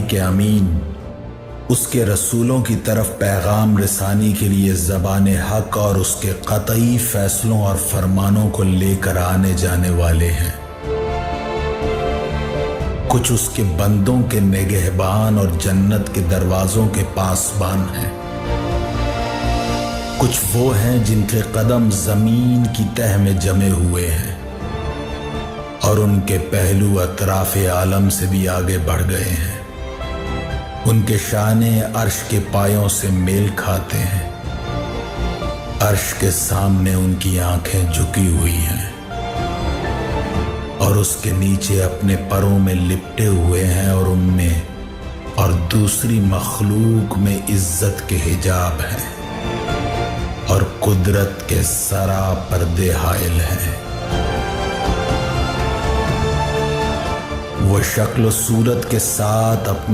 کہ امین اس کے رسولوں کی طرف پیغام رسانی کے لیے زبان حق اور اس کے قطعی فیصلوں اور فرمانوں کو لے کر آنے جانے والے ہیں۔ کچھ اس کے بندوں کے نگہبان اور جنت کے دروازوں کے پاسبان ہیں۔ کچھ وہ ہیں جن کے قدم زمین کی تہ میں جمے ہوئے ہیں اور ان کے پہلو اطراف عالم سے بھی آگے بڑھ گئے ہیں۔ ان کے شانے عرش کے پایوں سے میل کھاتے ہیں۔ عرش کے سامنے ان کی آنکھیں جھکی ہوئی ہیں اور اس کے نیچے اپنے پروں میں لپٹے ہوئے ہیں، اور ان میں اور دوسری مخلوق میں عزت کے حجاب ہیں اور قدرت کے سرا پردے حائل ہیں۔ وہ شکل و صورت کے ساتھ اپنے